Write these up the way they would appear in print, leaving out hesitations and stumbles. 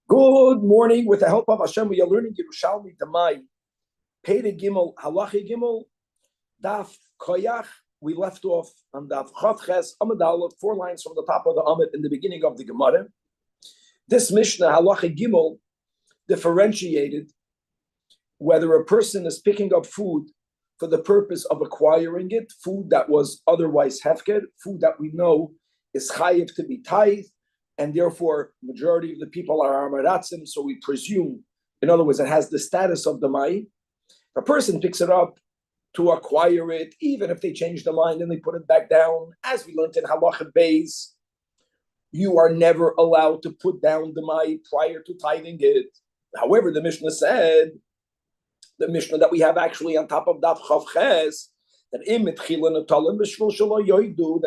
Good morning. With the help of Hashem, we are learning Yerushalmi Damai, Pere Gimel, Halachi Gimel, Daf Koyach. We left off on Daf Chavches Amud Aleph, 4 lines from the top of the Amud in the beginning of the Gemara. This Mishnah, Halachi Gimel, differentiated whether a person is picking up food for the purpose of acquiring it, food that was otherwise hefker, food that we know is chayiv to be tithe, and therefore majority of the people are amaratzim, so we presume, in other words, it has the status of the mai. If a person picks it up to acquire it, even if they change their mind and they put it back down, as we learned in Halacha Beis, you are never allowed to put down the mai prior to tithing it. However, the Mishnah said, the Mishnah that we have actually on top of Daf Chavches, that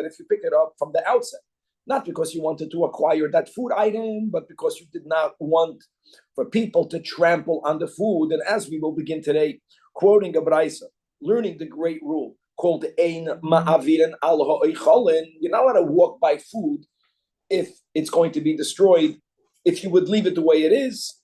if you pick it up from the outset, not because you wanted to acquire that food item, but because you did not want for people to trample on the food. And as we will begin today, quoting a Braisa, learning the great rule called Ein Ma'aviren Al Ha'icholin, you're not allowed to walk by food if it's going to be destroyed, if you would leave it the way it is.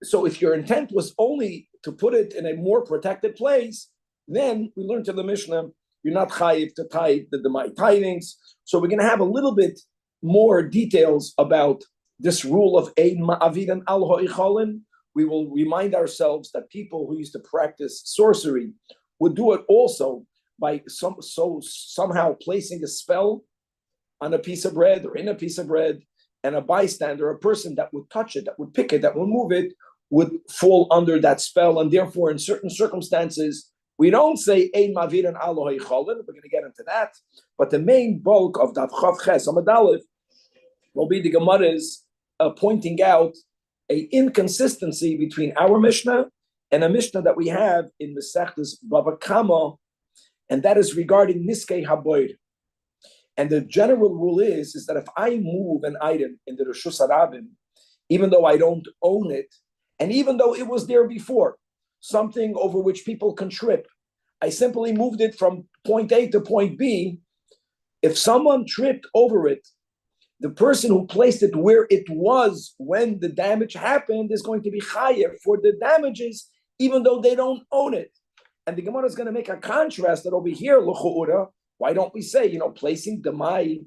So if your intent was only to put it in a more protected place, then we learned to the Mishnah, you're not chayiv to tithe the demai tithings. So we're going to have a little bit more details about this rule of ein ma'aviran al ha'icholin. We will remind ourselves that people who used to practice sorcery would do it also by somehow placing a spell on a piece of bread or in a piece of bread, and a bystander, a person that would touch it, that would pick it, that would move it, would fall under that spell, and therefore in certain circumstances, we don't say ein maviran al ha'icholin. We're going to get into that, but the main bulk of Daf Chavches Amud Aleph will be the Gemara's pointing out a inconsistency between our Mishnah and a Mishnah that we have in Masechtas Bava Kama, and that is regarding Niskei Haboir. And the general rule is that if I move an item in the Reshus HaRabim, even though I don't own it, and even though it was there before, something over which people can trip, I simply moved it from point A to point B. If someone tripped over it, the person who placed it where it was when the damage happened is going to be chayev for the damages, even though they don't own it. And the Gemara is going to make a contrast that over here, l'chu'ura, why don't we say, placing the mai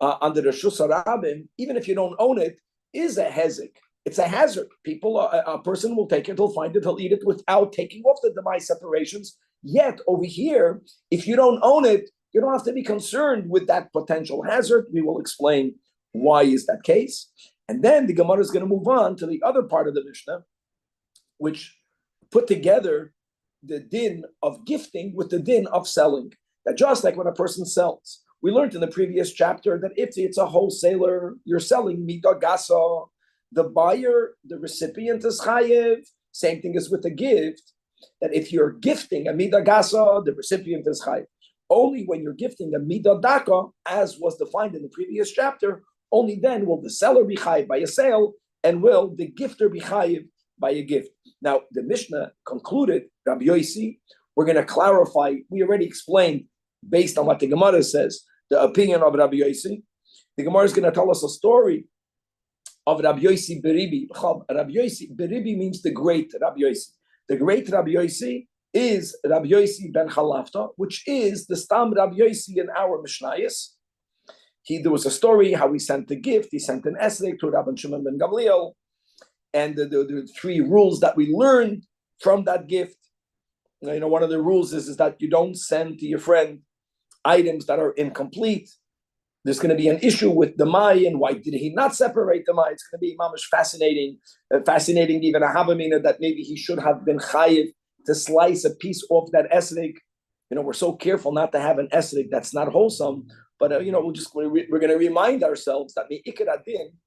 under the Reshus HaRabim, even if you don't own it, is a hezek. It's a hazard. A person will take it, he'll find it, he'll eat it without taking off the demai separations. Yet over here, if you don't own it, you don't have to be concerned with that potential hazard. We will explain why is that case. And then the Gemara is going to move on to the other part of the Mishnah, which put together the din of gifting with the din of selling. That just like when a person sells, we learned in the previous chapter that if it's a wholesaler, you're selling midah gasa, the buyer, the recipient is chayev. Same thing as with the gift, that if you're gifting a midah gasa, the recipient is chayev. Only when you're gifting a midah daka, as was defined in the previous chapter, only then will the seller be chayev by a sale, and will the gifter be chayev by a gift. Now, the Mishnah concluded, Rabbi Yossi, we're going to clarify, we already explained, based on what the Gemara says, the opinion of Rabbi Yossi. The Gemara is going to tell us a story of Rabbi Yossi Beribi. Rabbi Yossi Beribi means the great Rabbi Yossi. The great Rabbi Yossi is Rabbi Yossi ben Chalafta, which is the Stam Rabbi Yossi in our Mishnayos. There was a story how he sent a gift. He sent an esrog to Rabbi Shimon ben Gamliel, and the 3 rules that we learned from that gift. One of the rules is that you don't send to your friend items that are incomplete. There's going to be an issue with the mai, and why did he not separate the mai? It's going to be mamish fascinating even a havamina that maybe he should have been chayiv to slice a piece off that esrog. We're so careful not to have an esrog that's not wholesome, but we're going to remind ourselves that the ikar din,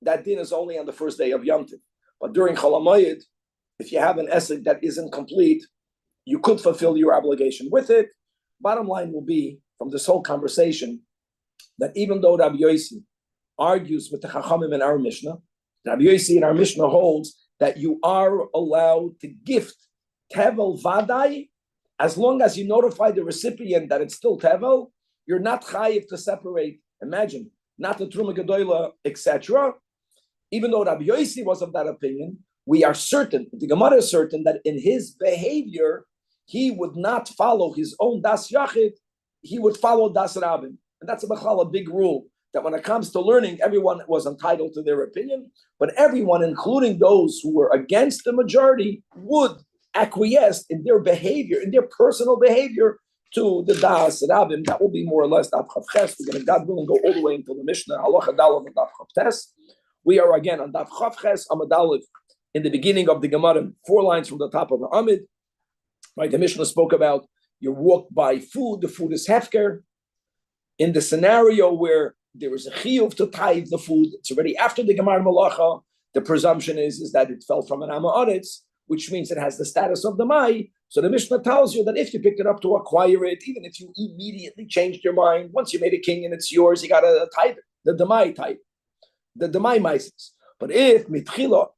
that din is only on the first day of Yom Tov. But during Chol HaMoed, if you have an esrog that isn't complete, you could fulfill your obligation with it. Bottom line will be, from this whole conversation, that even though Rabbi Yossi argues with the Chachamim in our Mishnah, Rabbi Yossi in our Mishnah holds that you are allowed to gift tevel vadai, as long as you notify the recipient that it's still tevel, you're not chayiv to separate. Imagine, not the truma gedola, etc. Even though Rabbi Yossi was of that opinion, we are certain, the Gemara is certain, that in his behavior, he would not follow his own Das Yachid, he would follow Das Rabbin. And that's a big rule, that when it comes to learning, everyone was entitled to their opinion, but everyone, including those who were against the majority, would acquiesce in their behavior, in their personal behavior, to the Das Rabbim. That will be more or less Daf Chav Ches. We're going to, God willing, go all the way until the Mishnah, Halacha Daled and Daf Chav Tes. We are again on Daf Chav Ches, Amud Aleph, in the beginning of the Gemara, 4 lines from the top of the Amid. Right, the Mishnah spoke about you walk by food, the food is hefker. In the scenario where there is a chiyuv to tithe the food, it's already after the Gemara Malacha, the presumption is that it fell from an Amaretz, which means it has the status of the Mai. So the Mishnah tells you that if you picked it up to acquire it, even if you immediately changed your mind, once you made a king and it's yours, you got to tithe it, the Demai type, the Demai Maisis. But if mitchila,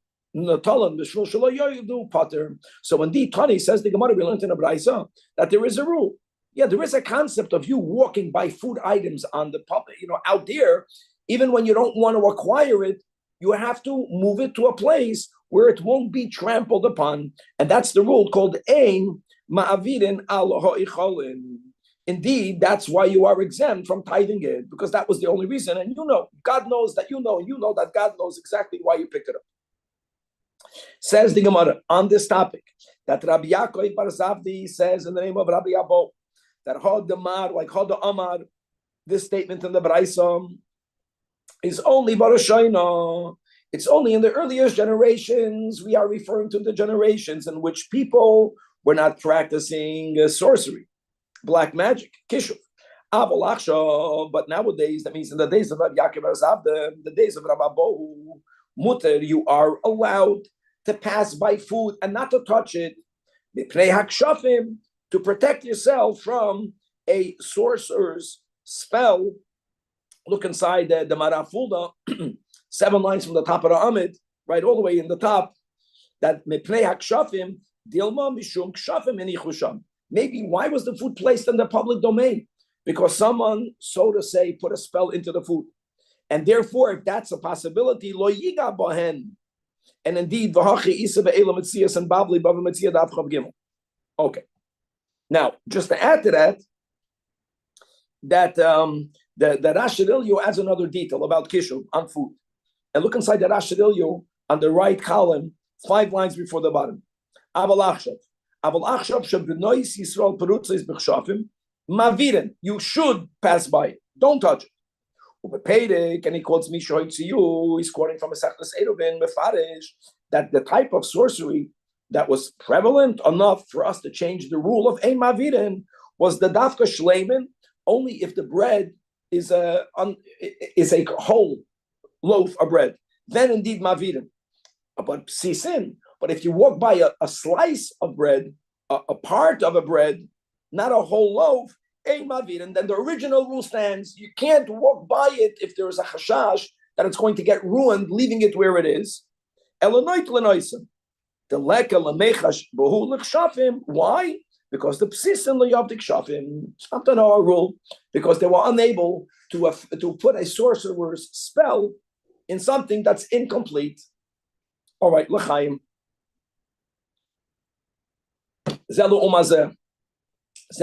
so indeed, Tani says the Gemara we learned in a Braisa that there is a rule. Yeah, there is a concept of you walking by food items on the public, out there, even when you don't want to acquire it, you have to move it to a place where it won't be trampled upon. And that's the rule called Ein Ma'avirin Al Ha'icholin. Indeed, that's why you are exempt from tithing it, because that was the only reason. And God knows that you know that God knows exactly why you picked it up. Says the Gemara on this topic that Rabbi Yaakov Bar Zavdi says in the name of Rabbi Abo that Hod Damar, like Hod Amar, this statement in the Braisa is only Barashayna. It's only in the earliest generations. We are referring to the generations in which people were not practicing sorcery, black magic, kishuv. But nowadays, that means in the days of Rabbi Yaakov Bar Zavdi, the days of Rabbi Abo, Mutter, you are allowed to pass by food and not to touch it, to protect yourself from a sorcerer's spell. Look inside the Marafulda, 7 lines from the top of the Amid, right all the way in the top, that maybe why was the food placed in the public domain? Because someone, so to say, put a spell into the food. And therefore, if that's a possibility, lo yiga bohen. And indeed, v'hachi isa ve'ela metzias and babli bava metzia daf chav gimel. Okay. Now, just to add to that the Rashidilyu adds another detail about kishuv on food. And look inside the Rashidilyu on the right column, 5 lines before the bottom. Aval achshav shebenois Yisrael perutzis b'chshafim maviren. You should pass by it. Don't touch it. And he quotes Mishoitziyu, he's quoting from a Sechtes Eruvin, Mefarish, that the type of sorcery that was prevalent enough for us to change the rule of Ein Mavirin was the Dafka Shleiman, only if the bread is a whole loaf of bread. Then indeed Mavirin. But Sisin, but if you walk by a slice of bread, a part of a bread, not a whole loaf, and then the original rule stands. You can't walk by it if there is a chashash that it's going to get ruined, leaving it where it is. Why? Because the psisin leyavdik shafim. It's not in our rule, because they were unable to put a sorcerer's spell in something that's incomplete. All right, l'chaim. Zelu umazeh. So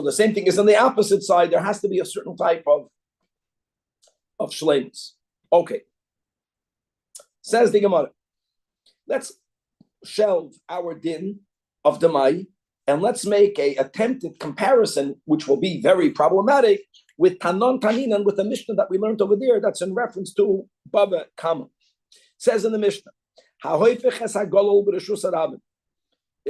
the same thing is on the opposite side. There has to be a certain type of shleimus. Okay. Says the Gemara. Let's shelve our din of Demai and let's make a attempted comparison, which will be very problematic, with Tanon Tanin and with the Mishnah that we learned over there that's in reference to Bava Kama. Says in the Mishnah,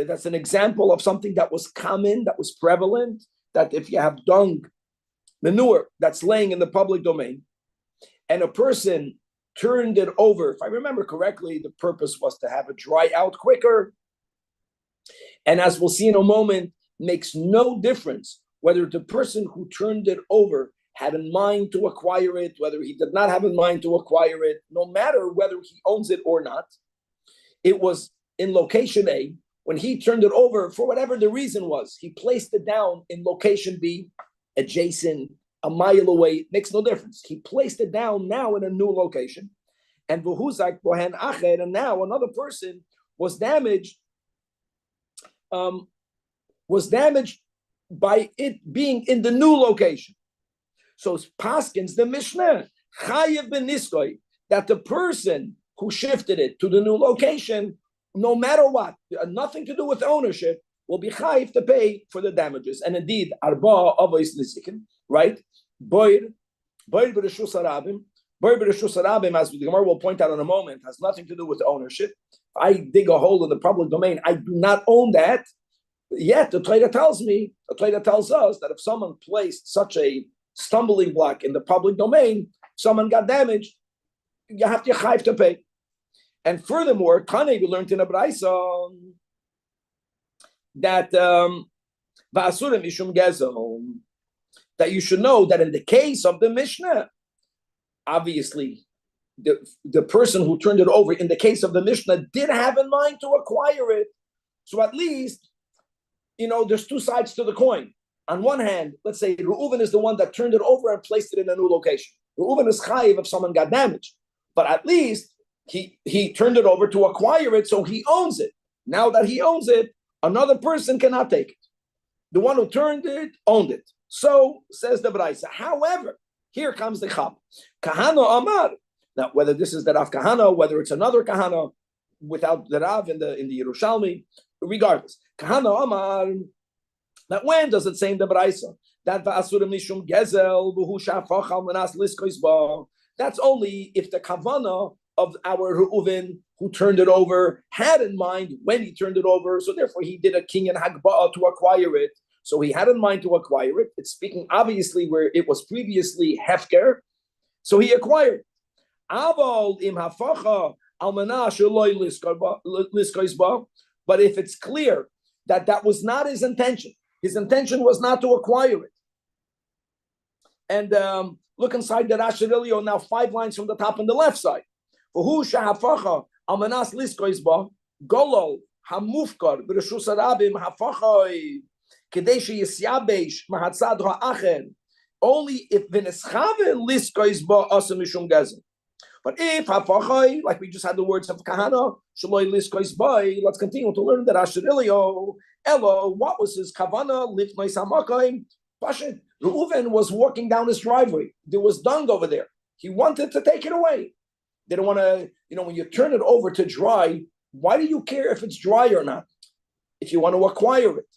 that's an example of something that was common, that was prevalent, that if you have dung, manure that's laying in the public domain, and a person turned it over, if I remember correctly, the purpose was to have it dry out quicker. And as we'll see in a moment, makes no difference whether the person who turned it over had in mind to acquire it, whether he did not have in mind to acquire it, no matter whether he owns it or not. It was in location A. When he turned it over, for whatever the reason was, he placed it down in location B, adjacent a mile away, it makes no difference. He placed it down now in a new location. And and now another person was damaged, by it being in the new location. So Paskins, the Mishnah, Chayev ben Niskoy, that the person who shifted it to the new location, no matter what, nothing to do with ownership, will be chayiv to pay for the damages. And indeed, arba avos nisikin, right? Boir b'reshus harabim, as the Gemara will point out in a moment, has nothing to do with ownership. If I dig a hole in the public domain, I do not own that. Yet the Torah tells us that if someone placed such a stumbling block in the public domain, someone got damaged, you have to chayiv to pay. And furthermore, Kane, we learned in a Braisa that that you should know that in the case of the Mishnah, obviously, the person who turned it over, in the case of the Mishnah, did have in mind to acquire it. So at least, there's two sides to the coin. On one hand, let's say Reuven is the one that turned it over and placed it in a new location. Reuven is chayiv if someone got damaged. But at least he turned it over to acquire it, so he owns it. Now that he owns it, another person cannot take it. The one who turned it owned it. So says the Braisa. However, here comes the Chab. Kahana Amar. Now, whether this is the Rav Kahana, whether it's another Kahana without the Rav in the Yerushalmi, regardless. Kahana Amar. Now, when does it say in the Braisa that va'asurim nishum gezel v'hu shafach al manas liskois ba? That's only if the Kavana of our Reuven, who turned it over, had in mind when he turned it over, so therefore he did a king and hagba'ah to acquire it. So he had in mind to acquire it. It's speaking obviously where it was previously hefker, so he acquired. Aval im hafacha al manas sheloi liskois ba. But if it's clear that that was not his intention was not to acquire it. And look inside the Rashirilio now, 5 lines from the top on the left side. V'hu shehafacha al manas liskois ba golol hamufkar b'reshus harabim hafachai kedei sheyisyabesh mahatzad ha'acher only if v'neschaven liskois ba asa mishum gezel. But if hafachai, like we just had the words of Kahana, shaloi liskois ba, let's continue to learn the Rashirilio. Elo, what was his kavana? Lifnoi samakayim. Pashit. Reuven was walking down his driveway. There was dung over there. He wanted to take it away. They don't want to, when you turn it over to dry, why do you care if it's dry or not? If you want to acquire it.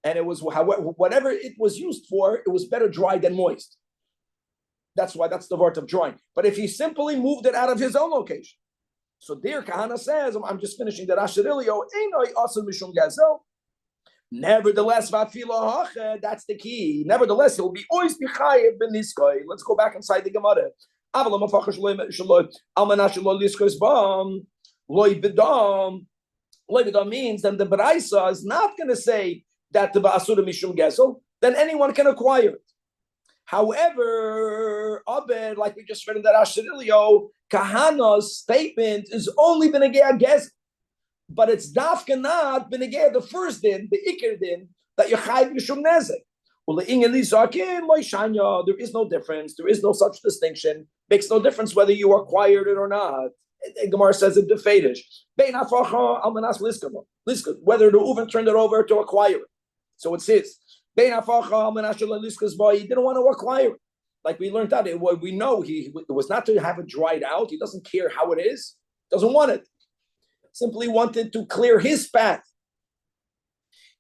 And it was, whatever it was used for, it was better dry than moist. That's why that's the word of drying. But if he simply moved it out of his own location. So there, Kahana says, I'm just finishing the Rashirilio, Einoi Asul Mishum Gazel. Nevertheless, that's the key. Nevertheless, it will be always be chayev ben niskoy. Let's go back inside the Gemara. Loy means then the Braisa is not going to say that the ba'asura mishum gesel, then anyone can acquire it. However, Abed, like we just read in that Asherilio, Kahana's statement is only b'negei gesel. But it's dafka not b'negei the first din, the ikir din, that you're chayiv mishum nezek. There is no difference. There is no such distinction. Makes no difference whether you acquired it or not. Gemara says it defeatish. Whether the Uven turned it over to acquire it. So it says, he didn't want to acquire it. Like we learned out, we know it was not to have it dried out. He doesn't care how it is. Doesn't want it. Simply wanted to clear his path.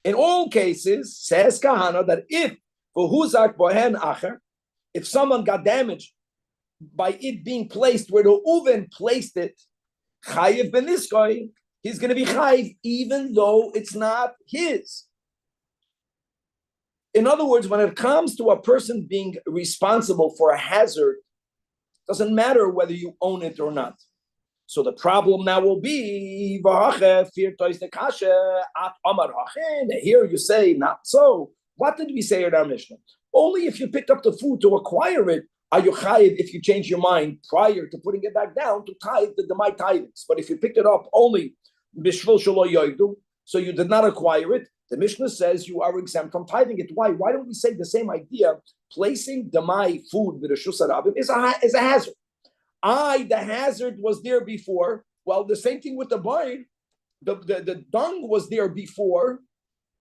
In all cases, says Kahana, that if someone got damaged by it being placed where the Uven placed it, chayiv ben niskoy, he's going to be chayiv even though it's not his. In other words, when it comes to a person being responsible for a hazard, it doesn't matter whether you own it or not. So the problem now will be, here you say, not so. What did we say in our Mishnah? Only if you picked up the food to acquire it, are you chayiv if you change your mind prior to putting it back down to tithe the demai tithings. But if you picked it up only bishvil shelo yoidu, so you did not acquire it, the Mishnah says you are exempt from tithing it. Why? Why don't we say the same idea placing my food with a shusarabim is a hazard. The hazard was there before. Well, the same thing with the barn. The dung was there before,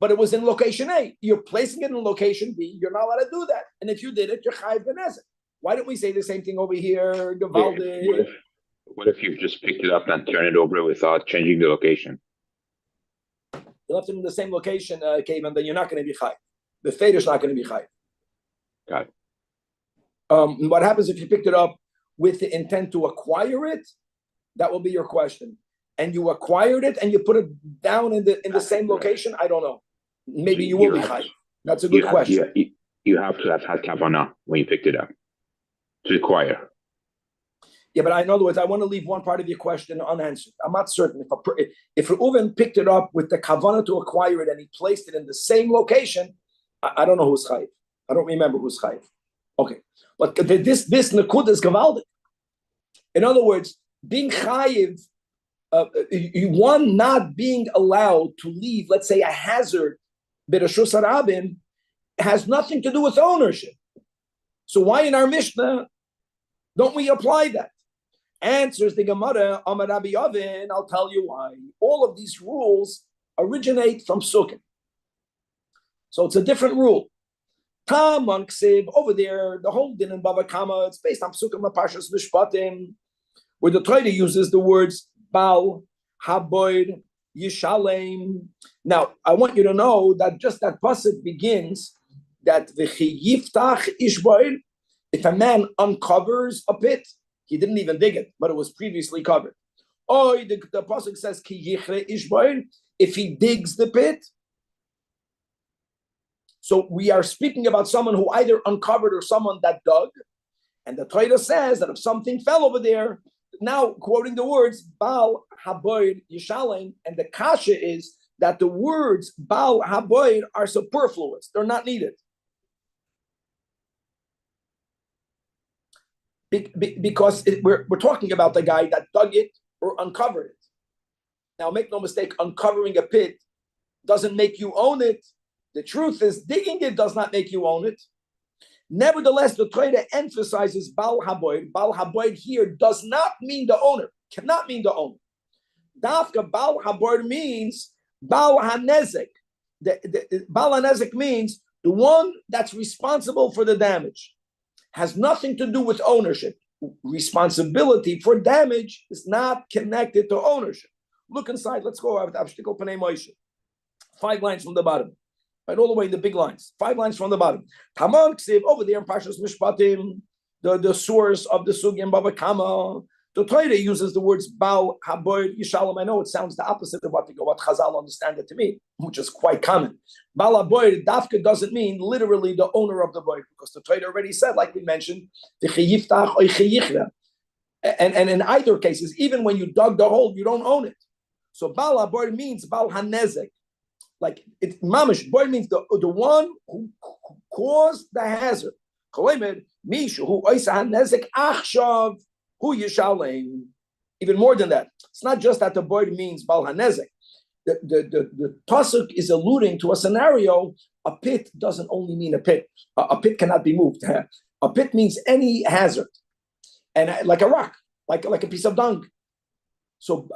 but it was in location A. You're placing it in location B. You're not allowed to do that. And if you did it, you're chayiv b'nezek. Why don't we say the same thing over here? What if you've just picked it up and turned it over without changing the location? You left it in the same location, Kevin, then you're not going to be chayiv. The feder is not going to be chayiv. Got it. What happens if you picked it up with the intent to acquire it? That will be your question. And you acquired it and you put it down in the same location? I don't know. Maybe you will be chayiv. That's a good question. You have to have had kavanah when you picked it up to acquire. Yeah, but in other words, I want to leave one part of your question unanswered. I'm not certain if Reuven picked it up with the kavanah to acquire it and he placed it in the same location. I don't know who's chayiv. I don't remember who's chayiv. Okay, but this nakud is gavaldik. In other words, being chayiv, one not being allowed to leave, let's say, a hazard b'reshus harabim, has nothing to do with ownership. So why in our Mishnah don't we apply that? Answers the Gemara, Amar Rabbi Yavin, I'll tell you why. All of these rules originate from Sukkot. So it's a different rule. Taman Ksiv, over there, the whole din in Bava Kama, it's based on Sukkot Parshas Mishpatim, where the Torah uses the words Bal, Haboid, Yishalem. Now, I want you to know that just that pasuk begins that V'chi Yiftach Ishboil, if a man uncovers a pit, he didn't even dig it, but it was previously covered. Or the pasuk says Ki Yichre Ishboil, if he digs the pit. So we are speaking about someone who either uncovered or someone that dug. And the Torah says that if something fell over there, now quoting the words Baal Haboid Yishalem, and the kasha is that the words Baal Haboid are superfluous; they're not needed because we're talking about the guy that dug it or uncovered it. Now, make no mistake: uncovering a pit doesn't make you own it. The truth is, digging it does not make you own it. Nevertheless, the Torah emphasizes Baal Haboid. Baal Haboid here does not mean the owner, cannot mean the owner. Dafka Baal Haboid means Baal HaNezek. Baal HaNezek means the one that's responsible for the damage. Has nothing to do with ownership. Responsibility for damage is not connected to ownership. Look inside, let's go over Abshtikol Panei Moshe. 5 lines from the bottom. Right, all the way in the big lines. 5 lines from the bottom. Tamam Ksiv, over there in Parshas Mishpatim, the source of the Sugi and Bava Kama. The Torah uses the words Baal Haboid Yishalem. I know it sounds the opposite of what Chazal understand it to mean, which is quite common. Baal Haboid Dafka doesn't mean literally the owner of the boy, because the Torah already said, like we mentioned, and in either cases, even when you dug the hole, you don't own it. So Baal Haboid means Baal HaNezek. Like it, mamish, boy means the one who caused the hazard. Even more than that, it's not just that the boy means Bal HaNezek. The pasuk is alluding to a scenario. A pit doesn't only mean a pit. A pit cannot be moved. A pit means any hazard, and like a rock, like a piece of dung. So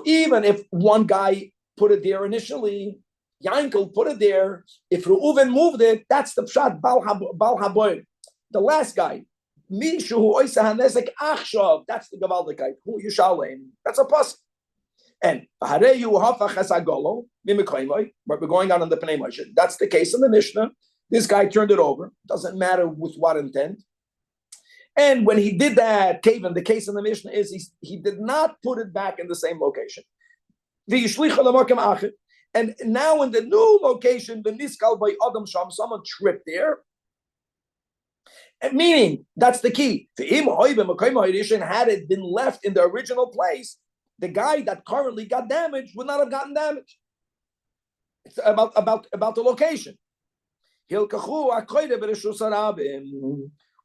even if one guy put it there initially, Yankel put it there. If Reuven moved it, that's the pshat Bal Haboid. The last guy, Mishu Oisa HaNezek Achshav. That's the Gavaldikite. Who Yishalem. That's a pasuk. And Hareyu Hafach Hasagolo Mimikoimoi. But we're going on the Pnei Moshe. That's the case in the Mishnah. This guy turned it over. Doesn't matter with what intent. And when he did that, Kavan, the case in the Mishnah is he did not put it back in the same location. And now in the new location, the Niskal by Adam Sham, someone tripped there. And meaning, that's the key. Had it been left in the original place, the guy that currently got damaged would not have gotten damaged. It's about the location.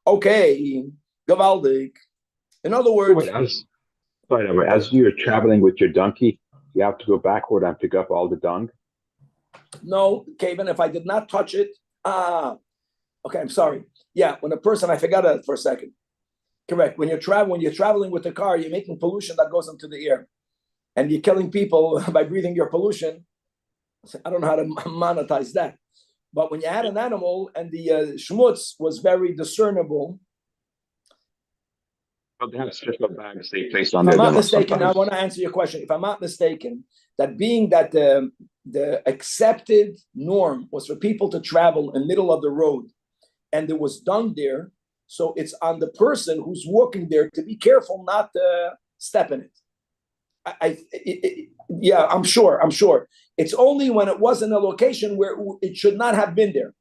Okay, Gavaldik. In other words, as you're traveling with your donkey, you have to go backward and pick up all the dung? No, Kevin, if I did not touch it, Okay, I'm sorry. Yeah, when a person, I forgot that for a second. Correct. When you're traveling with the car, you're making pollution that goes into the air, and you're killing people by breathing your pollution. I don't know how to monetize that. But when you had an animal and the schmutz was very discernible. Well, they have special bags they place on If I'm there. not mistaken, Sometimes. I want to answer your question. If I'm not mistaken, that being that the accepted norm was for people to travel in the middle of the road, and there was dung there, so it's on the person who's walking there to be careful not to step in it. Yeah, I'm sure. It's only when it was in a location where it should not have been there.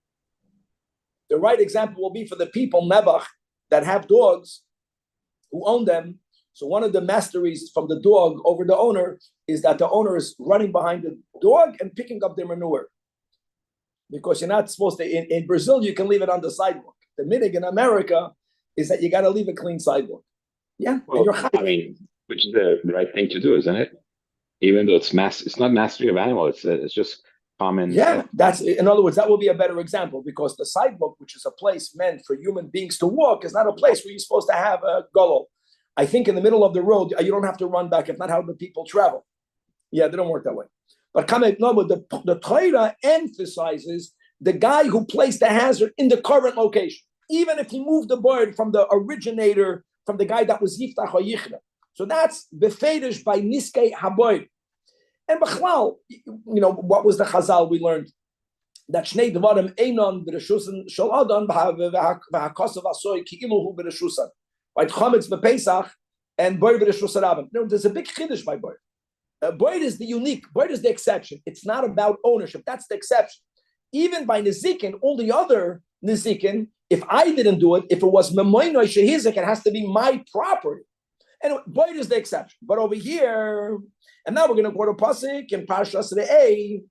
The right example will be for the people Nebuch that have dogs who own them. So one of the masteries from the dog over the owner is that the owner is running behind the dog and picking up their manure. Because you're not supposed to, in Brazil, you can leave it on the sidewalk. The minig in America is that you got to leave a clean sidewalk. Yeah, Well, I mean, which is the right thing to do, isn't it? Even though it's not mastery of animal, it's just common. Yeah, that's, in other words, that will be a better example, because the sidewalk, which is a place meant for human beings to walk, is not a place where you're supposed to have a gullo. I think in the middle of the road, you don't have to run back. If not, how do people travel? Yeah, they don't work that way. But the Torah emphasizes the guy who placed the hazard in the current location, even if he moved the bird from the originator, from the guy that was Yiftach or Yichra. So that's befedish by Niskei Haboy. And Bechlal, what was the Chazal we learned? That Shnei Dvarim Einon b'Reshusan Shel Adam v'Hakasav Asoy Ki'ilu Hu b'Reshusan. Right, Chametz b'Pesach and Boy b'Reshusan Rabim. No, there's a big chiddush by Boy. Boyd is the unique, Boyd is the exception. It's not about ownership. That's the exception. Even by Nizikin, all the other Nizikin, if I didn't do it, if it was Memoinoi Shehizik, it has to be my property. And Boyd is the exception. But over here, and now we're going to go to Pasik and Parshas Re'eh,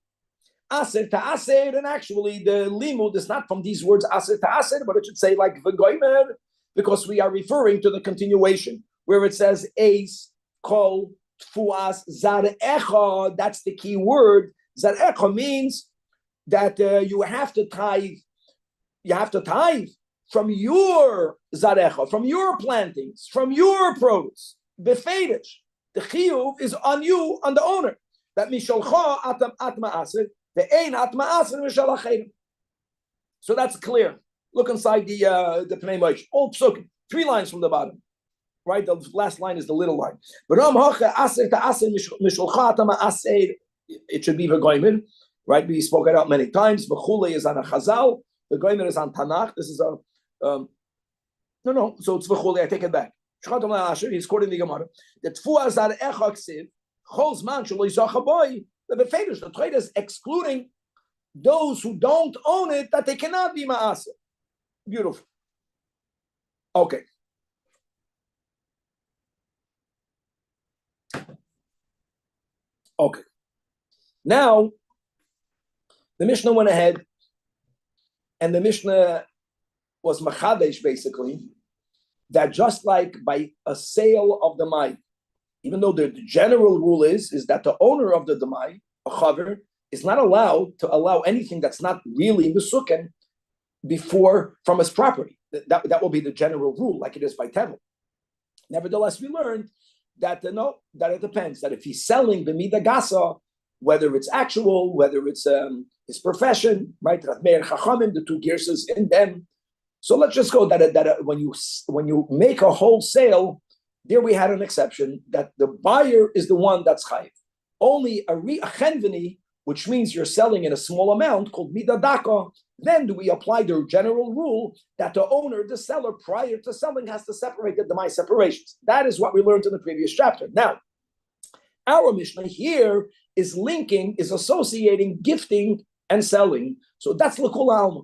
Aser to Aser, and actually the limud is not from these words Aser to Aser, but it should say like V'goymer, because we are referring to the continuation, where it says Eis, Kol, Tfuas Zarecha, that's the key word. Zarecha means that you have to tithe. You have to tithe from your Zarecha, from your plantings, from your produce. Befedish. The chiyuv is on you, on the owner. That mishalcha atam atma aser, the ein atma aser mishalachim. So that's clear. Look inside the Pnei Moshe. All psukim, 3 lines from the bottom. Right, the last line is the little line. It should be v'goymer, right? We spoke it out many times. V'chule is on a chazal. V'goymer is on Tanakh. This is a no. So it's v'chule. I take it back. He's quoting the Gemara. The tfuah zar echaksiv cholz man shelo yizacha boy. The Torah is excluding those who don't own it, that they cannot be ma'aser. Beautiful. Okay. Okay. Now, the Mishnah went ahead, and the Mishnah was machadesh, basically, that just like by a sale of the mai, even though the general rule is that the owner of the demai, a chaver, is not allowed to allow anything that's not really mesuken before from his property. That will be the general rule, like it is by tevel. Nevertheless, we learned that that it depends. That if he's selling the mida gasa, whether it's actual, whether it's his profession, right? The 2 gears in them. So let's just go that when you make a wholesale, there we had an exception that the buyer is the one that's chayiv. Only a chenveni, which means you're selling in a small amount, called mida daka. Then do we apply the general rule that the owner, the seller, prior to selling, has to separate the demai separations? That is what we learned in the previous chapter. Now, our Mishnah here is associating gifting and selling. So that's l'kol alma.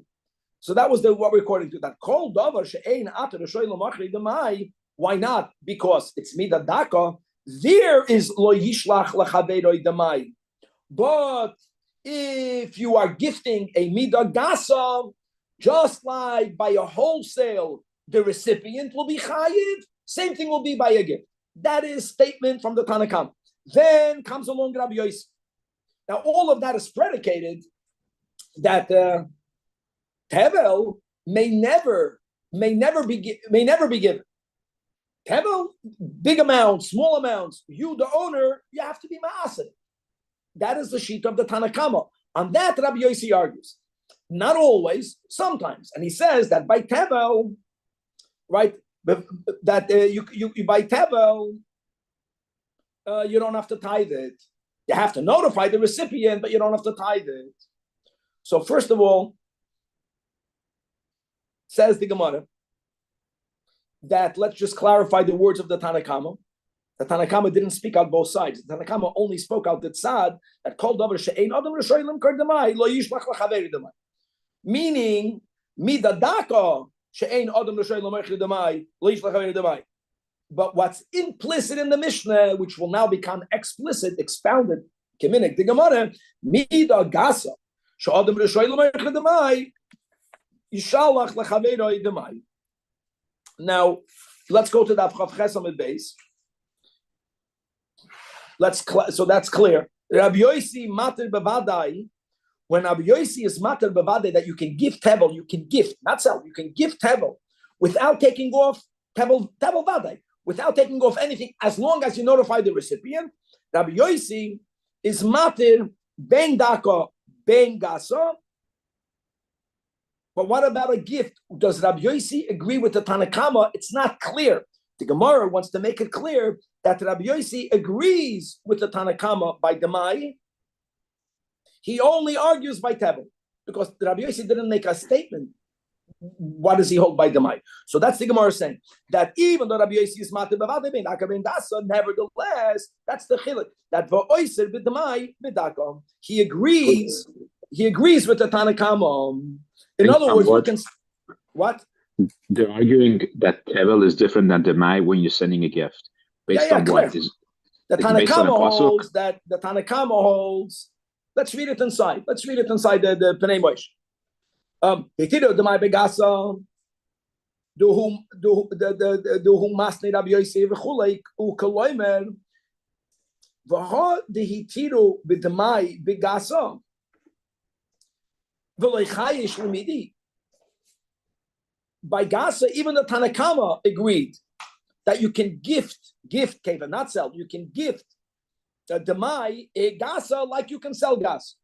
So that was what we're according to that. Kol davar she'ein ater shoylo machri demai. Why not? Because it's mida daka. There is lo yishlach lechaveroi demai. But if you are gifting a midah gasa, just like by a wholesale, the recipient will be chayiv, same thing will be by a gift. That is statement from the Tanakh. Then comes along Rabbi Yosef. Now all of that is predicated that Tevel may never be given. Tevel, big amounts, small amounts. You, the owner, you have to be ma'aseh. That is the sheet of the Tanakama. On that, Rabbi Yossi argues. Not always, sometimes. And he says that by Tevel, right, that you by Tevel, you don't have to tithe it. You have to notify the recipient, but you don't have to tithe it. So first of all, says the Gemara, that let's just clarify the words of the Tanakama. The Tanakama didn't speak out both sides. The Tanakama only spoke out the tzad that called over she'ein adam l'shoylem kardamai lo yishlach l'chaveri damai. Meaning, midadaka she'ein adam l'shoylem kardamai lo yishlach l'chaveri damai. But what's implicit in the Mishnah, which will now become explicit, expounded, keminik the Gemara, midagasa she'adam l'shoylem kardamai yishalach l'chaveri damai. Now, let's go to the Chav Chesamid base. So that's clear. Rabbi Yossi mater bevadai. When Rabbi Yossi is mater bevadai, that you can give tevel, you can gift, not sell, you can give tevel without taking off tevel vadai, without taking off anything, as long as you notify the recipient. Rabbi Yossi is mater ben daka ben gasa. But what about a gift? Does Rabbi Yossi agree with the Tanakama? It's not clear. The Gemara wants to make it clear that Rabbi Yossi agrees with the Tanakama by Demai. He only argues by Tevel, because Rabbi Yossi didn't make a statement. What does he hold by Demai? So that's the Gemara saying that even though Rabbi Yossi is matir b'vadei ben daka ben dasa, nevertheless, that's the chiluk that v'oiser b'demai b'daka. He agrees with the Tanakama. In other words, we can what? They're arguing that Tevel is different than Demai when you're sending a gift. Based on clear. what? Is the Tanakama holds that the Tanakama holds. Let's read it inside. Let's read it inside the Pnei Moshe. Hitido Demai Begasa. Do whom masni Rabbi Yossi v'chulei ukaloimer v'ha dehitido b'demai Begasa. By Gasa, even the Tanakama agreed that you can gift, Keva, not sell. You can gift Demai a Gasa like you can sell gas.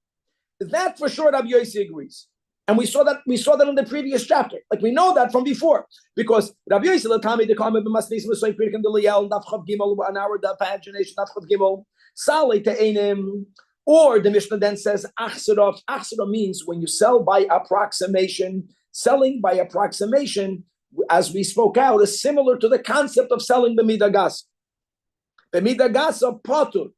That for sure Rabbi Yossi agrees. And we saw that in the previous chapter. Like we know that from before. Because Rabbi Yossi Latami the Kama b'masnis v'soy pirkin d'liyel daf chav gimel an hour the pagination daf chav gimel salei te'enim. Or the Mishnah then says, achsirah. Achsirah means when you sell by approximation. Selling by approximation, as we spoke out, is similar to the concept of selling b'midah gas. B'midah gas of patur.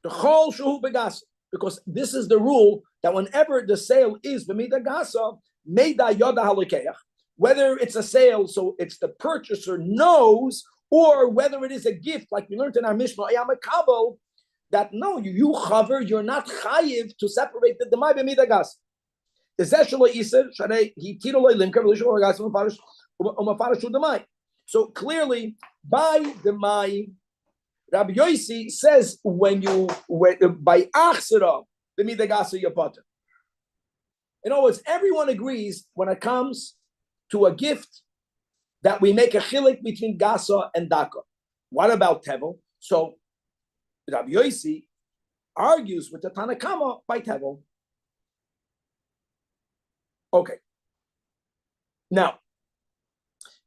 The chol shuhu begas. Because this is the rule that whenever the sale is b'midah gasa, meida yoda halikeach. Whether it's a sale, so it's the purchaser knows, or whether it is a gift, like we learned in our Mishnah, ayam kabel. That no, you cover, you're not chayiv to separate the demai b'midah gas. So clearly, by demai, Rabbi Yossi says by achsira b'midah gas you're potter. In other words, everyone agrees when it comes to a gift that we make a chilik between gasa and daka. What about tevel? So Rabbi Yossi argues with the Tanakama by Tevel. Okay. Now,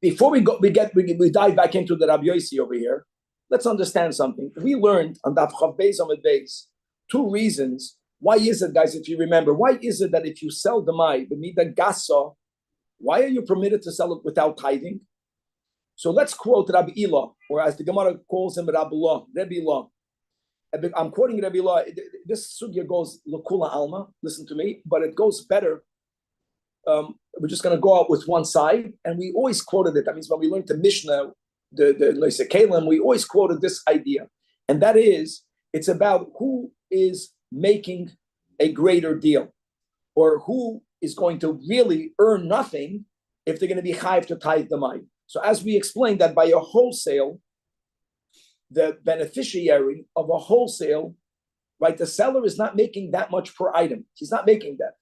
before we dive back into the Rabbi Yossi over here, let's understand something. We learned on Daf Chav Beis Amud Beis 2 reasons. Why is it, guys, if you remember, why is it that if you sell the mai, b'midah gasa, why are you permitted to sell it without tithing? So let's quote Rabbi Ilah, or as the Gemara calls him, Rabbi Ilah. I'm quoting Rabbi Ilah. This sugya goes l'kula alma. Listen to me, but it goes better. We're just going to go out with one side, and we always quoted it. That means when we learned the Mishnah, the Noisei Kalim, we always quoted this idea, and that is, it's about who is making a greater deal, or who is going to really earn nothing if they're going to be chayiv to tithe the money. So as we explained that by a wholesale, the beneficiary of a wholesale, right, the seller is not making that much per item. He's not making that.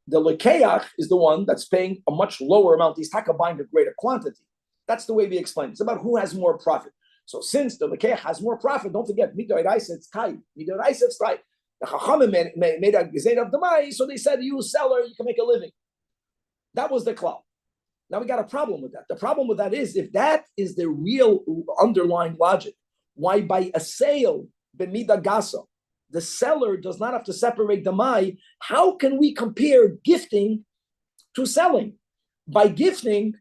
The lekeach is the one that's paying a much lower amount. He's buying a greater quantity. That's the way we explain it. It's about who has more profit. So since the lekeach has more profit, don't forget, midoraisa it's tight. Midoraisa it's tight. The chachamim made a gezeira of the mai, so they said, you seller, you can make a living. That was the klal. Now we got a problem with that. The problem with that is, if that is the real underlying logic, why by a sale, b'mida gasa, the seller does not have to separate the mai, how can we compare gifting to selling? By gifting,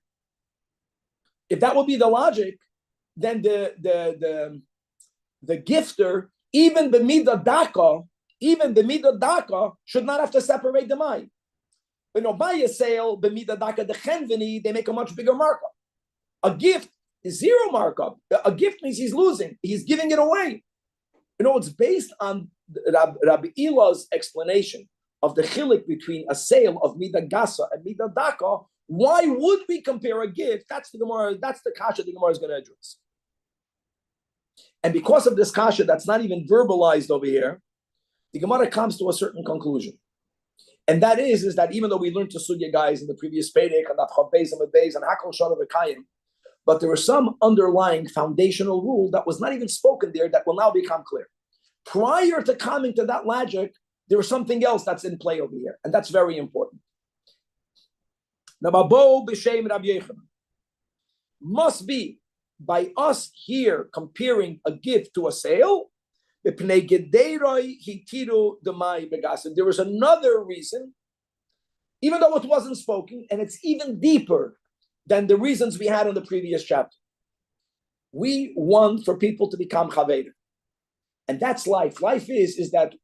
if that would be the logic, then the gifter, even the midah daka, should not have to separate the mai. But by a sale, the midah daka, the chenveni, they make a much bigger markup. A gift is zero markup. A gift means he's losing. He's giving it away. It's based on Rabbi Ila's explanation of the chilik between a sale of midah gasa and midah daka. Why would we compare a gift? That's the Gemara. That's the kasha the Gemara is going to address. And because of this kasha that's not even verbalized over here, the Gemara comes to a certain conclusion. And that is that even though we learned to sugya guys in the previous Perek and Chav Beis and Hakol Shana V'Kayim, but there was some underlying foundational rule that was not even spoken there that will now become clear. Prior to coming to that logic, there was something else that's in play over here, and that's very important. Nababo b'shem Rabbi Yochanan must be by us here comparing a gift to a sale. There was another reason, even though it wasn't spoken, and it's even deeper than the reasons we had in the previous chapter. We want for people to become chaverim, and that's life. Life is that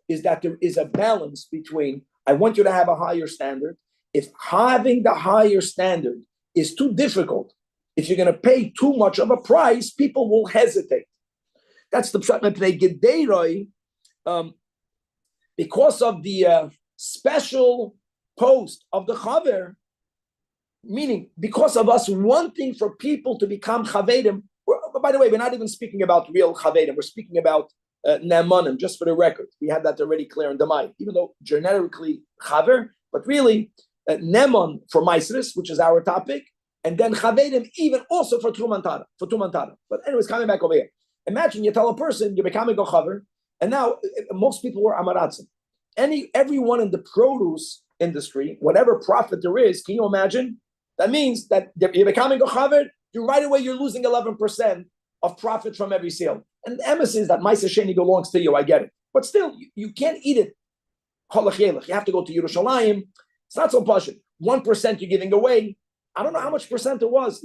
there is a balance between I want you to have a higher standard. If having the higher standard is too difficult, if you're going to pay too much of a price, people will hesitate. That's the pshat mepnei gederoi, because of the special post of the chaver, meaning because of us wanting for people to become chaverim. By the way, we're not even speaking about real chaverim. We're speaking about ne'emanim, just for the record. We had that already clear in the mind, even though generically chaver, but really ne'eman for maisris, which is our topic, and then chaverim even also for tumantara. But anyways, coming back over here. Imagine you tell a person you're becoming a chaver, and now most people were amaratzim. Everyone in the produce industry, whatever profit there is, can you imagine? That means that you're becoming a chaver, right away you're losing 11% of profit from every sale. And the emes is that Maisa Sheni belongs to you, I get it. But still, you can't eat it. You have to go to Yerushalmi. It's not so pashut. 1% you're giving away. I don't know how much percent it was.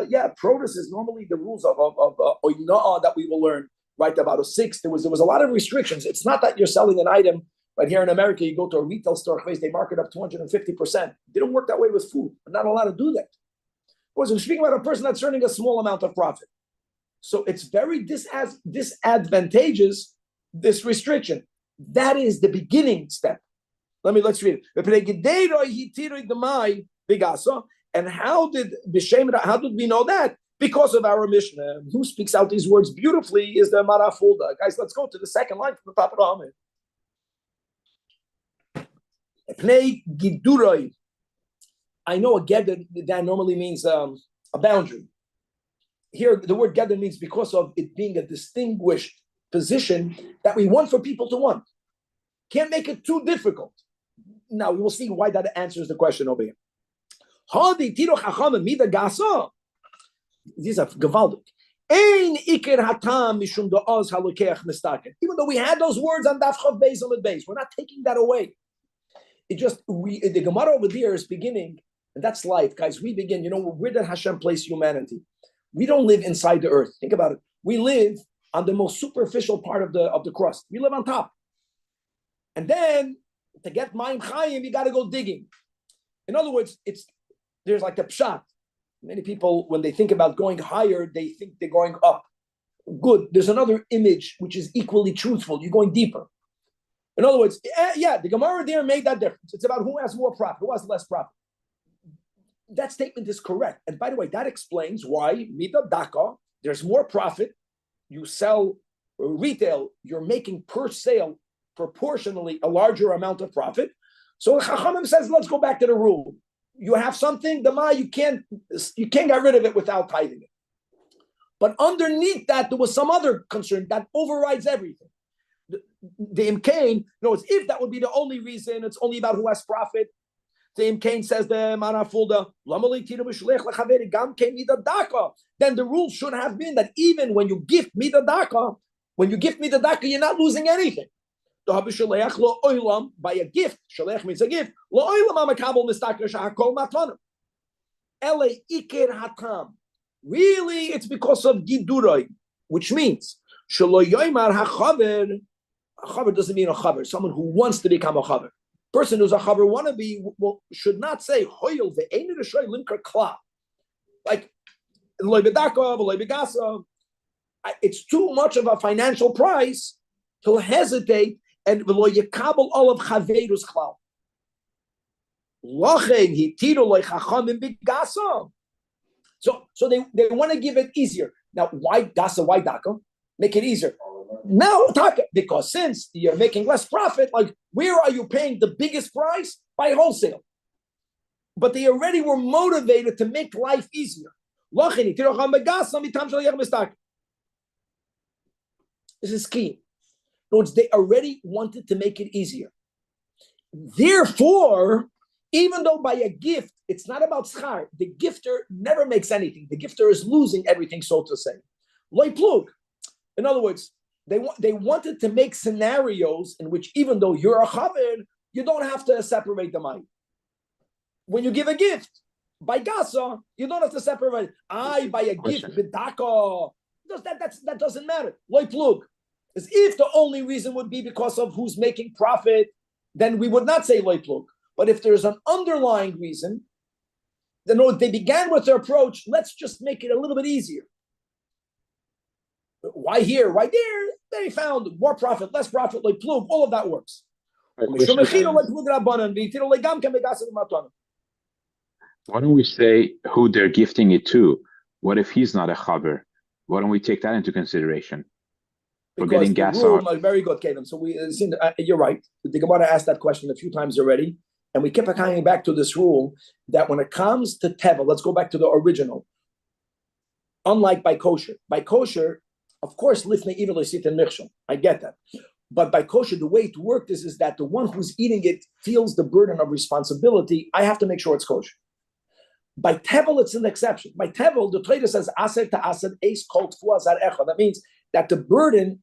Yeah, produce is normally the rules of oina'ah that we will learn, right? About a 6. There was a lot of restrictions. It's not that you're selling an item, right? Here in America, you go to a retail store, they mark it up 250%. It didn't work that way with food. We're not allowed to do that. We're speaking about a person that's earning a small amount of profit. So it's very disadvantageous, this restriction. That is the beginning step. Let's read it. And how did we know that? Because of our Mishnah. Who speaks out these words beautifully is the Marafulda. Guys, let's go to the second line from the top of the Amid. I know a gedder that normally means a boundary. Here, the word gedder means because of it being a distinguished position that we want for people to want. Can't make it too difficult. Now, we will see why that answers the question over here. These are gewaldig. Even though we had those words on Daf Chav Beis Amud Beis, we're not taking that away. The Gemara over there is beginning, and that's life, guys. We begin. Where did Hashem place humanity? We don't live inside the earth. Think about it. We live on the most superficial part of the crust. We live on top, and then to get Mayim Chayim, you got to go digging. In other words, there's like a pshat. Many people, when they think about going higher, they think they're going up. Good. There's another image which is equally truthful. You're going deeper. In other words, the Gemara there made that difference. It's about who has more profit, who has less profit. That statement is correct. And by the way, that explains why midah daka, there's more profit. You sell retail, you're making per sale proportionally a larger amount of profit. So Chachamim says, let's go back to the rule. You have something, the ma, you can't get rid of it without tithing it. But underneath that, there was some other concern that overrides everything. The Imkain, if that would be the only reason, it's only about who has profit. The Imkain says the Manafulda, then the rule should have been that even when you gift midadaka, you're not losing anything. By a gift, shalech means a gift. Really, it's because of Giduroi, which means a chaver doesn't mean a chaver, someone who wants to become a chaver. Person who's a chaver wannabe should not say hoyel ve'einu d'shoy limker kla, like loy bedaka, loy begasa. It's too much of a financial price. He'll hesitate and loy yekabel all of chaverus kla. Lochen hitiru loy chachamim begasa. So they want to give it easier. Now, why gasa? Why daka? Make it easier. Now, because since you're making less profit, like where are you paying the biggest price? By wholesale. But they already were motivated to make life easier. This is key. In other words, they already wanted to make it easier. Therefore, even though by a gift, it's not about schar, the gifter never makes anything. The gifter is losing everything, so to say. Loy plug. In other words, they wanted to make scenarios in which even though you're a chaver, you don't have to separate the money. When you give a gift, by gasa, you don't have to separate. By a gift, bidaka. That doesn't matter. Loy plug. As if the only reason would be because of who's making profit, then we would not say loy plug. But if there's an underlying reason, then they began with their approach, let's just make it a little bit easier. Why here? Why there? They found more profit, less profit, like plug, all of that works. Why don't we say who they're gifting it to? What if he's not a chaver? Why don't we take that into consideration? Because the rule, very good, Kaden. So you're right. The Gemara asked that question a few times already, and we kept coming back to this rule that when it comes to teva, let's go back to the original. Unlike by kosher, of course, lifnei ivur loisit and michshol. I get that, but by kosher, the way it worked is that the one who's eating it feels the burden of responsibility. I have to make sure it's kosher. By tevel, it's an exception. By tevel, the Torah says aser to aser eis kol tfua zar echa. That means that the burden,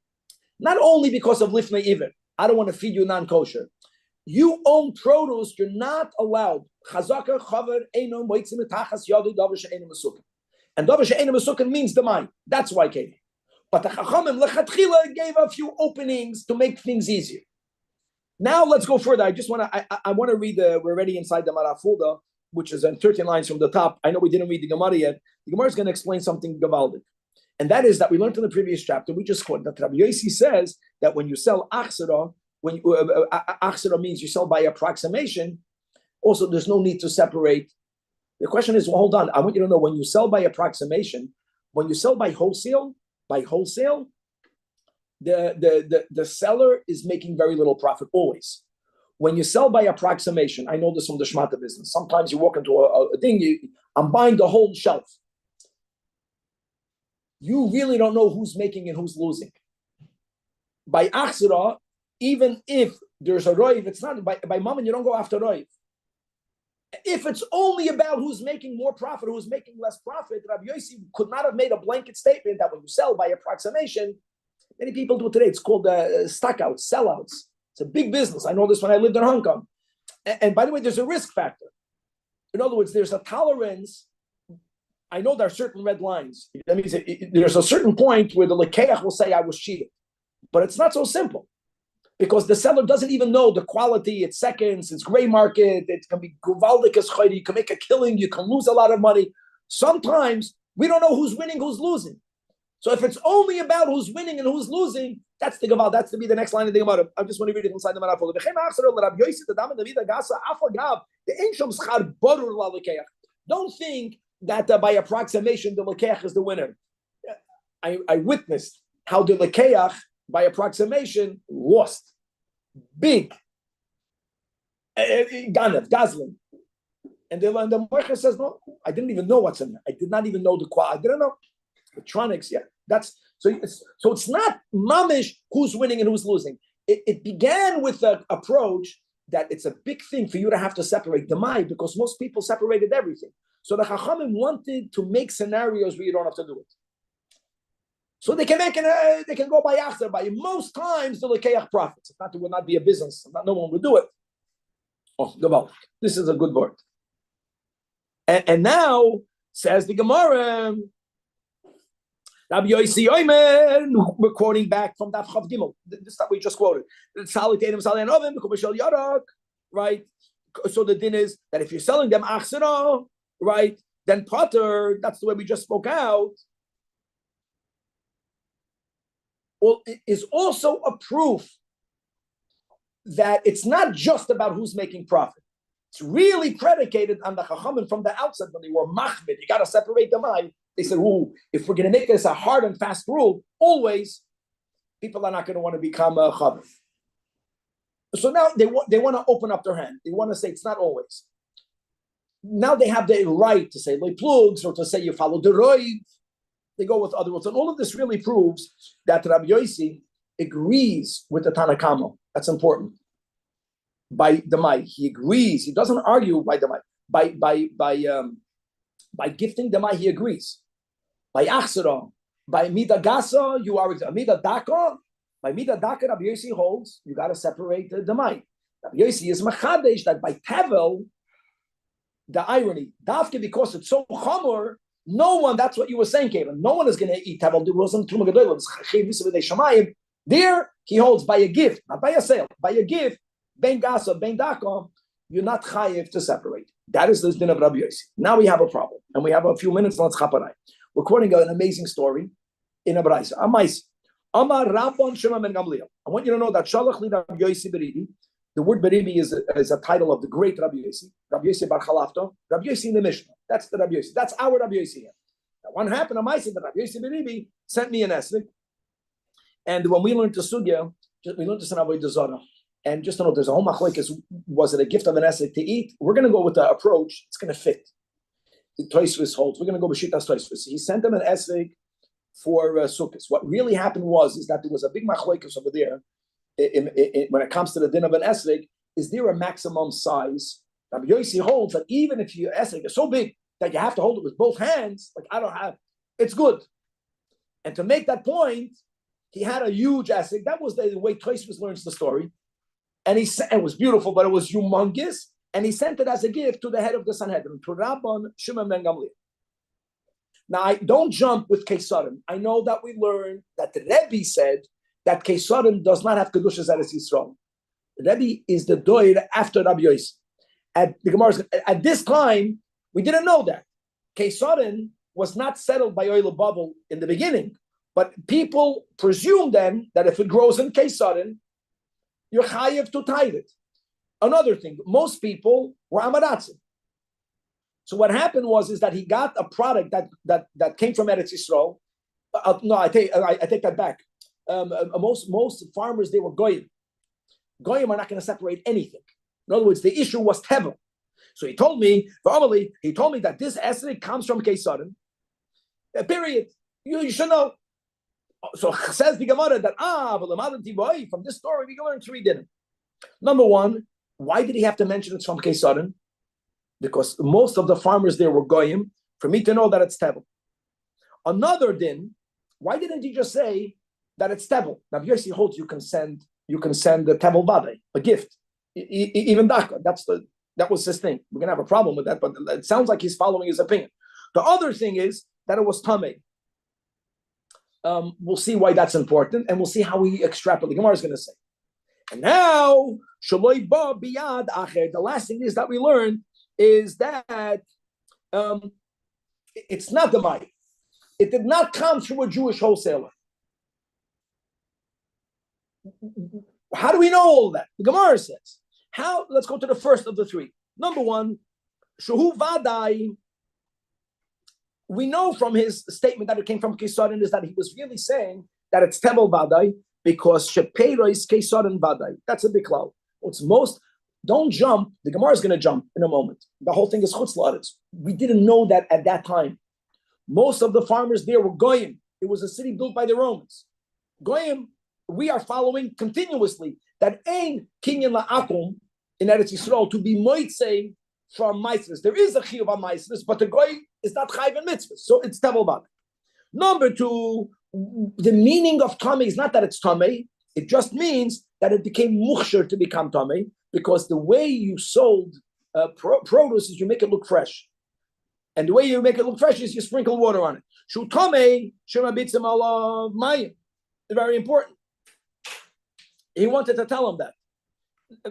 not only because of lifnei ivur, I don't want to feed you non-kosher. You own produce, you're not allowed. Chazaka chaver eino moitzim etachas yadu davar she'eino mesuken. And davar she'eino mesuken means the mind. That's why Katie. But the Chachamim lechatchila gave a few openings to make things easier. Now let's go further. I want to read we're already inside the Marafulda, which is in 13 lines from the top. I know we didn't read the Gemara yet. The Gemara is going to explain something gavaldic. And that is that we learned in the previous chapter, we just quoted that Rabbi Yossi says that when you sell achsera, achsera means you sell by approximation, also there's no need to separate. The question is, well, hold on, I want you to know when you sell by approximation, when you sell by wholesale, the seller is making very little profit always. When you sell by approximation, I know this from the Shmata business. Sometimes you walk into a thing, I'm buying the whole shelf. You really don't know who's making and who's losing. By achsera, even if there's a roiv, it's not by mammon, you don't go after roiv. If it's only about who's making more profit, who's making less profit, Rabbi Yossi could not have made a blanket statement that when you sell by approximation, many people do it today. It's called stockouts, sellouts. It's a big business. I know this when I lived in Hong Kong. And by the way, there's a risk factor. In other words, there's a tolerance. I know there are certain red lines. That means there's a certain point where the lekeach will say, I was cheated. But it's not so simple. Because the seller doesn't even know the quality, it's seconds, it's gray market, it can be guvaldik as chayri, you can make a killing, you can lose a lot of money. Sometimes we don't know who's winning, who's losing. So if it's only about who's winning and who's losing, that's the Gaval, that's to be the next line of the Gemara. I just want to read it inside the Marafol. Don't think that by approximation the lekeach is the winner. I witnessed how the lekeach by approximation lost big. Ganev, Gazlan. And the Moicha says, no, I didn't even know what's in there. I did not even know the qua. I didn't know. Electronics, yeah. That's so it's not mamish who's winning and who's losing. It began with the approach that it's a big thing for you to have to separate the Mai because most people separated everything. So the Chachamim wanted to make scenarios where you don't have to do it. So they can go by Achzer. By most times the Lekeach profits. If not, it would not be a business. No one would do it. Oh, Gaval. This is a good word. And now says the Gemara. Rabbi Yossi Omer, we're quoting back from Daf Chav Gimel. This that we just quoted. Right? So the din is that if you're selling them achsera, right, then potter, that's the way we just spoke out. Well, it is also a proof that it's not just about who's making profit. It's really predicated on the Chachamim from the outset when they were machmid. You got to separate them out. They said, if we're going to make this a hard and fast rule, always, people are not going to want to become a chaver. So now they want to open up their hand. They want to say it's not always. Now they have the right to say loy plugs or to say you follow the roiv. They go with other words. And all of this really proves that Rabbi Yossi agrees with the Tanakama. That's important. By the Mai, he agrees. He doesn't argue by the Mai. By gifting the Mai, he agrees. By Achsera, by Mida Gasa, you are Mida Daka. By Mida Daka, Rabbi Yossi holds, you got to separate the Mai. Rabbi Yossi is Machadesh that by Tevel, the irony, Dafke, because it's so Chamor, no one, that's what you were saying, Kevin, no one is going to eat Tevel. There wasn't Truma Gedolim. There, he holds by a gift, not by a sale, by a gift, Ben Gasa, Ben Daka, you're not chayiv to separate. That is the din of Rabbi Yossi. Now we have a problem, and we have a few minutes. Let's chaparai. We're quoting an amazing story in a brayso. Amais, Amar Rabban Shema ben Gamliel. I want you to know that Shalach li Rabbi Yossi Beribi. The word Beribi is a title of the great Rabbi Yossi. Rabbi Yossi Bar Chalafto. Rabbi Yossi in the Mishnah. That's the Rabbi Yossi. That's our Rabbi Yossi here. Now, what happened? Amais that Rabbi Yossi Beribi sent me an esrog, and when we learned the sugya, we learned this in Avodah Zarah. And just to know, there's a whole machlokes. Was it a gift of an esrog to eat? We're going to go with the approach. It's going to fit. The Tosfos holds. We're going to go with Shitas Tosfos. He sent them an esrog for Sukkot. What really happened is that there was a big machlokes over there. When it comes to the din of an esrog, is there a maximum size? Rabbi Yossi holds that even if your esrog is so big that you have to hold it with both hands, like I don't have, it's good. And to make that point, he had a huge esrog. That was the way Tosfos learns the story. And it was beautiful, but it was humongous. And he sent it as a gift to the head of the Sanhedrin, to Rabban Shimon ben Gamliel. Now, I don't jump with Kesarim. I know that we learned that the Rabbi said that Kesarim does not have Kedushas Eretz Yisrael. The Rabbi is the Doir after Rabbi Yossi. At this time, we didn't know that. Kesarim was not settled by Oil Bubble in the beginning, but people presume then that if it grows in Kesarim, you're chayiv to tithe it. Another thing, most people were amaratzim. So what happened is that he got a product that came from Eretz Yisrael. No, I take that back. Most farmers, they were goyim. Goyim are not going to separate anything. In other words, the issue was tevel. So he told me that this esrog comes from Kesarim. Period. You should know. So says the Gemara that from this story we can learn three din. Number one, why did he have to mention it's from Kesarim? Because most of the farmers there were goyim. For me to know that it's tevel. Another din, why didn't he just say that it's tevel? Now, Yossi holds you can send the tevel vade, a gift, even daka. That was his thing. We're gonna have a problem with that, but it sounds like he's following his opinion. The other thing is that it was tamei. We'll see why that's important, and we'll see how we extrapolate. The Gemara is going to say. And now, shaloi ba biyad acher. The last thing is that we learned is that it's not the money. It did not come through a Jewish wholesaler. How do we know all that? The Gemara says. How? Let's go to the first of the three. Number one, Shuhu Vadai. We know from his statement that it came from Kesarim is that he was really saying that it's Tebel Vadai because Shepeiro is Kesarim Vadai. That's a big cloud. It's most Don't jump. The Gemara is going to jump in a moment. The whole thing is chutz la'aretz. We didn't know that at that time. Most of the farmers there were goyim. It was a city built by the Romans. Goyim, we are following continuously that ein kinyan la'akum in Eretz Yisrael to be moitzei from mitzvahs. There is a chiyuv on mitzvahs, but the goy is not chayv in mitzvahs. So it's tevel bad. Number two, the meaning of tamei is not that it's tamei. It just means that it became muchshir to become tamei, because the way you sold produce is you make it look fresh. And the way you make it look fresh is you sprinkle water on it. Shu tamei shemabitzim ala mayim. Very important. He wanted to tell him that.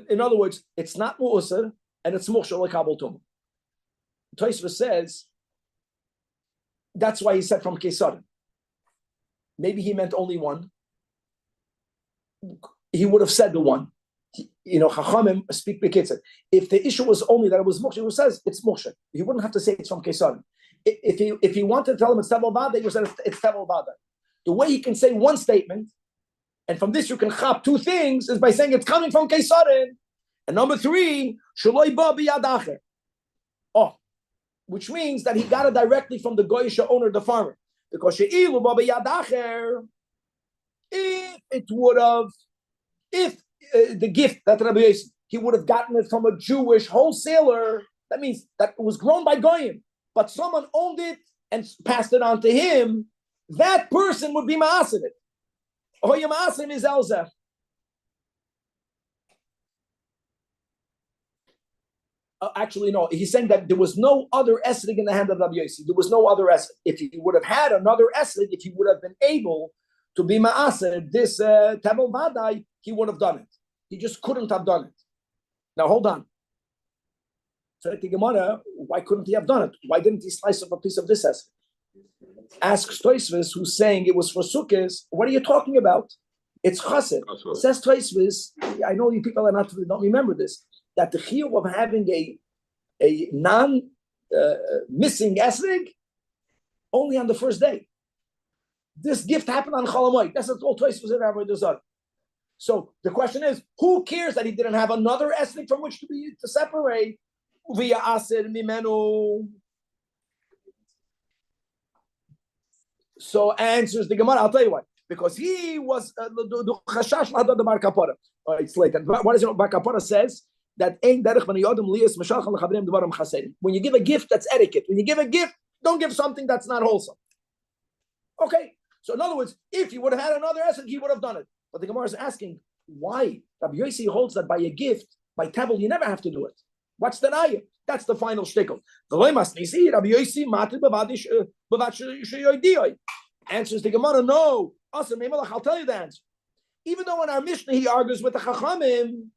In other words, it's not mu'usar and it's muchshir l'kabel tum. Tosfos says that's why he said from Kesarim. Maybe he meant only one. He would have said the one. Chachamim speak b'kitzur. If the issue was only that it was muksher, he says it's muksher. He wouldn't have to say it's from Kesarim. If he wanted to tell him it's tevel bada, he would say it's tevel bada. The way he can say one statement, and from this you can chop two things, is by saying it's coming from Kesarim. And number three, shaloi ba biyad acher. Oh, which means that he got it directly from the goyish owner, the farmer, because she'ilu ba biyad acher. If the gift that Rabbi Yosef, he would have gotten it from a Jewish wholesaler, that means that it was grown by Goyim, but someone owned it and passed it on to him, that person would be ma'asid it. Hoya ma'asim is elzeh. Actually, no. He's saying that there was no other esrig in the hand of Rabbi Yosef. There was no other esrig. If he would have had another esrig, if he would have been able to be ma'aser, this tevel vadai, he would have done it. He just couldn't have done it. Now, hold on. So the Gemara, why couldn't he have done it? Why didn't he slice up a piece of this esrog? Asks Tosfos, who's saying it was for sukkahs. What are you talking about? It's chassid. Says Tosfos, I know you people don't remember this, that the chiyuv of having a missing esrog only on the first day. This gift happened on Chol Hamoed. That's all Tosfos in Rabbi Dazar. So the question is, who cares that he didn't have another esrog from which to separate via aser mimenu? So answers the Gemara. I'll tell you why. Because he was the chashash lahadad the bar kapara. It's late. What is it? Bar kapara says that ein derech ben yodem lias meshachan lechavrim devarim chasedim. When you give a gift, that's etiquette. When you give a gift, don't give something that's not wholesome. Okay. So in other words, if he would have had another esrog, he would have done it. But the Gemara is asking, why? Rabbi Yossi holds that by a gift, by tabel, you never have to do it. What's the raya? That's the final shtickle. Answers the Gemara, no. I'll tell you the answer. Even though in our Mishnah he argues with the Chachamim,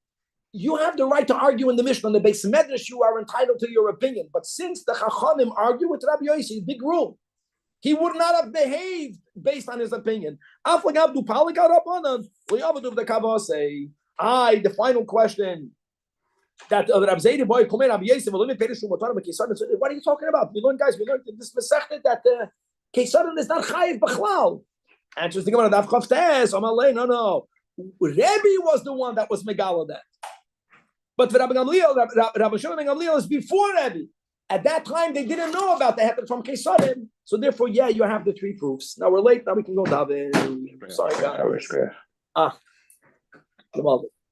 you have the right to argue in the Mishnah. On the Beis Medrash, you are entitled to your opinion. But since the Chachamim argue with Rabbi Yossi, big rule, he would not have behaved based on his opinion. The final question that Rabbi Zaidi boy come in, Rabbi Yosef, what are you talking about? We learned in this Masechta that Kesarim is not chayiv b'chlal. Answers the Gemara, no. Rabbi was the one that was megala that. But for Rabbi Gamliel, Rabbi Shimon ben Gamliel is before Rabbi. At that time, they didn't know about the heter from Kesarim. So therefore, yeah, you have the three proofs. Now we're late. Now we can go daven. Sorry, guys.